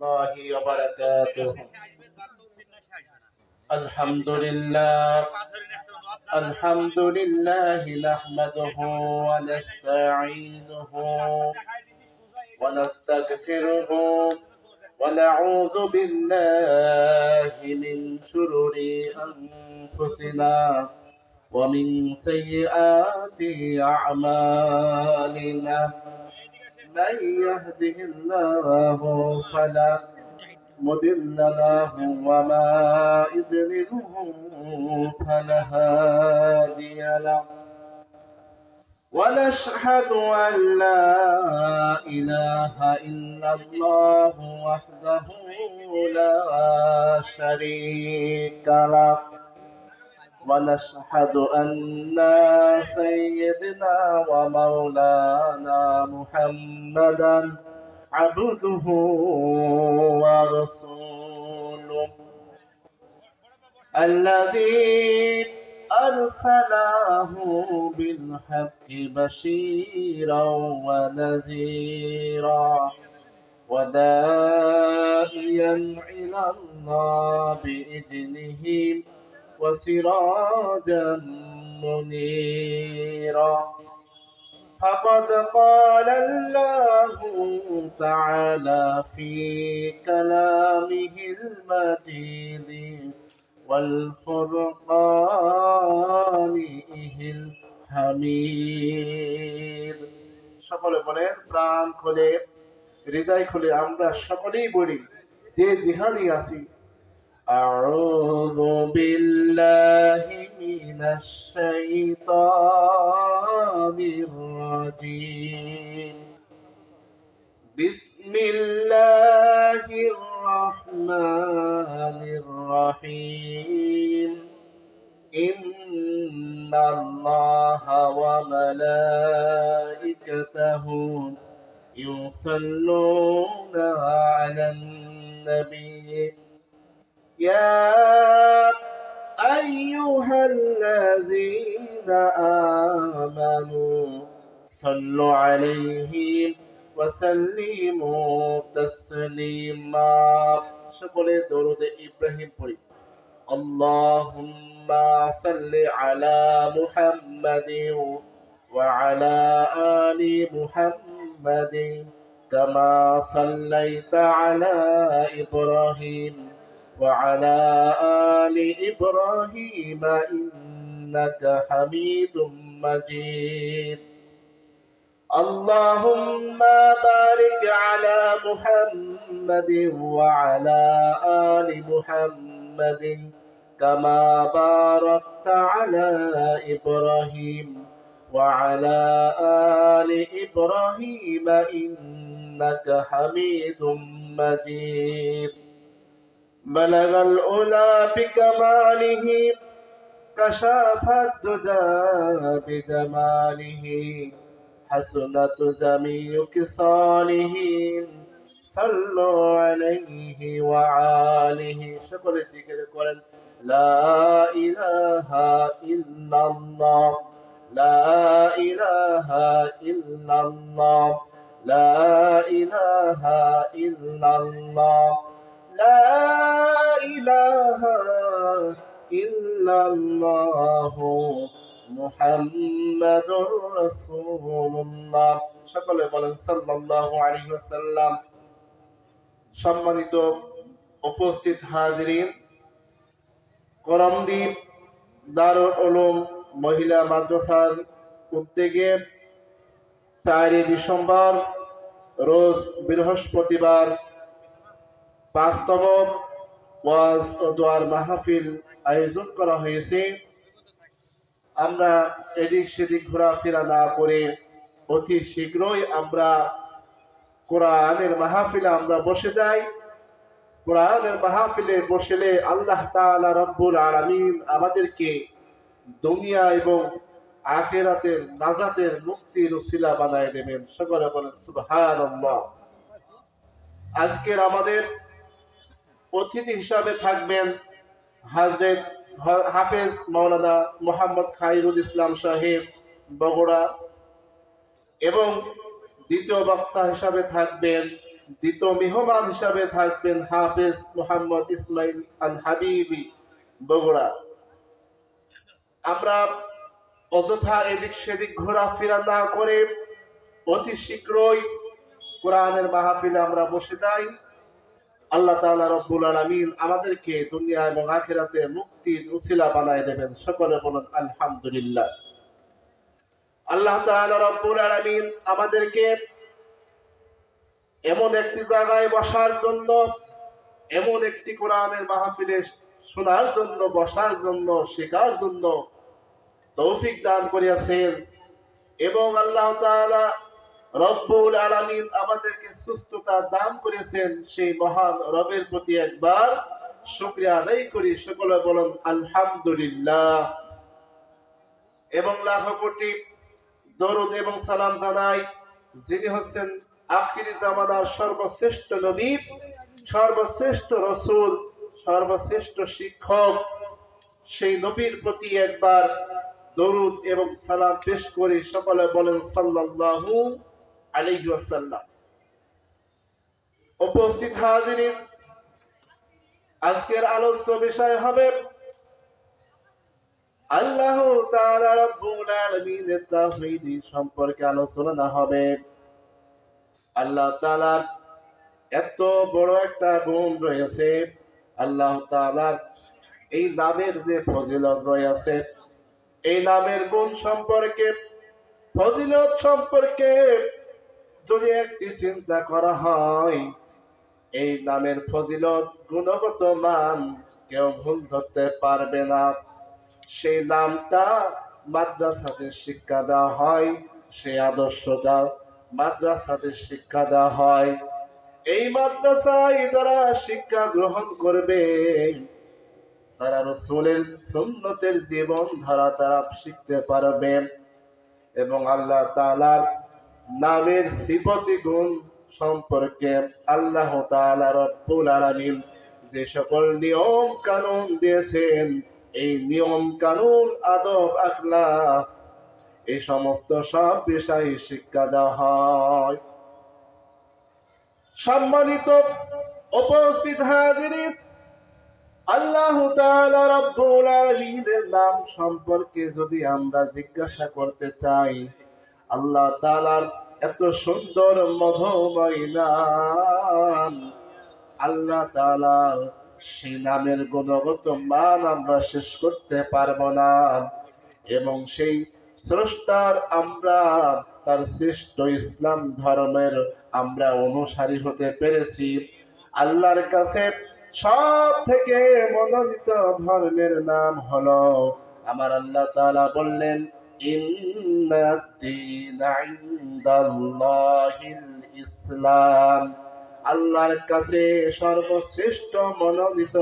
الله وبركاته. الحمد لله نحمده ونستعينه ونستغفره ونعوذ بالله من شرور أنفسنا ومن سيئات أعمالنا من يهده الله فلا مضل له وما يضلله فلا هادي له ونشهد أن لا إله إلا الله وحده لا شريك له ونشهد أن سيدنا ومولانا محمدا عبده ورسوله الذي أرسله بالحق بشيرا ونذيرا وداعيا إلى الله بإذنه وسراجا منيرا فقد قال الله تعالى في كلامه المجيد والفرقانه الحميد সকলে বলেন প্রাণ খুলে হৃদয় খুলে আমরা সকলেই বলি যে যেখানেই আছি أعوذ بالله من الشيطان الرجيم بسم الله الرحمن الرحيم إن الله وملائكته يصلون على النبي يا أيها الذين آمنوا صلوا عليه وسلموا تسليما সকলে দরুদ ইব্রাহিম পড়ি اللهم صل على محمد وعلى آل محمد كما صليت على إبراهيم وعلى آل إبراهيم إنك حميد مجيد اللهم بارك على محمد وعلى آل محمد كما باركت على إبراهيم وعلى آل إبراهيم إنك حميد مجيد بلغ الأولى بكماله كشف الدجى بجماله حسنت جميع خصاله صلوا عليه وآله সকলে জিকির করেন لا إله إلا الله لا إله إلا الله لا إله إلا الله لا إله إلا الله মুহাম্মাদুর রাসূলুল্লাহ সকলে বলেন সাল্লাল্লাহু আলাইহি ওয়াসাল্লাম। সম্মানিত উপস্থিত হাজিরিন, করমদ্বীপ দারুল উলুম মহিলা মাদ্রাসার উদ্যোগে 4 ডিসেম্বর রোজ বৃহস্পতিবার 5তম ওয়াজ ও দোয়ার মাহফিল আয়োজন করা হয়েছে। আমরা এদিক সেদিক ঘোরাফেরা না করে অতি শীঘ্রই আমরা কোরআনের মাহফিলে আমরা বসে যাই। কোরআনের মাহফিলে বসলে আল্লাহ তাআলা রব্বুল আলামিন আমাদেরকে দুনিয়া এবং আখিরাতের নাজাতের মুক্তির উসিলা বানায় দেবেন। সকলে বলেন সুবহানাল্লাহ। আজকের আমাদের অতিথি হিসাবে থাকবেন হযরত হাফেজ মাওলানা মোহাম্মদ খায়রুল ইসলাম সাহেব বগুড়া, এবং দ্বিতীয় বক্তা হিসাবে থাকবেন দ্বিতীয় মেহমান হিসাবে থাকবেন হাফেজ মোহাম্মদ ইসমাইল আল হাবিবি বগুড়া। আমরা অযথা এদিক সেদিক ঘোরাফেরা না করে অতি শীঘ্রই কোরআনের মাহফিলে আমরা বসে যাই। আল্লাহ তাআলা রব্বুল আলামিন আমাদেরকে দুনিয়া এবং আখিরাতে মুক্তির উসিলা বানায় দেবেন। সকলে বলুন আলহামদুলিল্লাহ। আল্লাহ তাআলা রব্বুল আলামিন আমাদেরকে এমন একটি জায়গায় বসার জন্য, এমন একটি কোরআনের মাহফিলে শোনার জন্য, বসার জন্য, শেখার জন্য তৌফিক দান করিয়াছেন। এবং আল্লাহ তাআলা রব্বুল আলামিন আমাদেরকে সুস্থতা দান করেছেন। সেই মহান রবের প্রতি একবার শুকরিয়া আদায় করি। সকলে বলুন আলহামদুলিল্লাহ। এবং লাখ কোটি দরুদ এবং সালাম জানাই যিনি হচ্ছেন আখিরি জামানার সর্বশ্রেষ্ঠ নবী, সর্বশ্রেষ্ঠ রাসূল, সর্বশ্রেষ্ঠ শিক্ষক, সেই নবীর প্রতি একবার দরুদ এবং সালাম পেশ করে সকলে বলেন সাল্লাল্লাহু আলাইহি ওয়াসাল্লাম। উপস্থিত হাজিরিন, আজকের আলোচ্য বিষয় হবে আল্লাহ তাআলা রব্বুল আলামিনের তাওহীদ সম্পর্কে আলোচনা হবে। আল্লাহ তাআলার এত বড় একটা গুণ রয়েছে, আল্লাহ তাআলার এই নামের যে ফজিলত রয়েছে, এই নামের গুণ সম্পর্কে, ফজিলত সম্পর্কে যদি একটি চিন্তা করা হয়, এই নামের ফজিলত গুণগত মান কেউ ভুল ধরতে পারবে না। সেই নামটা মাদ্রাসাতে শিক্ষা দেওয়া হয়, সেই আদর্শটা মাদ্রাসাতে শিক্ষা দেওয়া হয়। এই মাদ্রাসায় যারা শিক্ষা গ্রহণ করবে তারা রাসূলের সুন্নতের জীবন ধারা তারা শিখতে পারবে। এবং আল্লাহ তাআলার নামের সিফাতি গুণ সম্পর্কে আল্লাহ তাআলা রব্বুল আলামিন যে সকল নিয়ম কানুন দিয়েছেন, এই নিয়ম কানুন, আদব, আখলাক, এই সমস্ত সব বিষয় শিক্ষা দেওয়া হয়। সম্মানিত উপস্থিত হাজিরিন, আল্লাহ তাআলা রব্বুল আলামিনের নাম সম্পর্কে যদি আমরা জিজ্ঞাসা করতে চাই, আল্লাহ তাআলার এত সুন্দর মধুময় নাম, আল্লাহ তাআলার সেই নামের গুণগত মান আমরা শেষ করতে পারবো না। এবং সেই স্রষ্টার আমরা, তার শ্রেষ্ঠ ইসলাম ধর্মের আমরা অনুসারী হতে পেরেছি। আল্লাহর কাছে সব থেকে মনোনীত ধর্মের নাম হলো, আমার আল্লাহ তাআলা বললেন ইন্নাদ-দীনা ইনদাল্লাহিল ইসলাম। আল্লাহর কাছে সর্বশ্রেষ্ঠ মনোনীত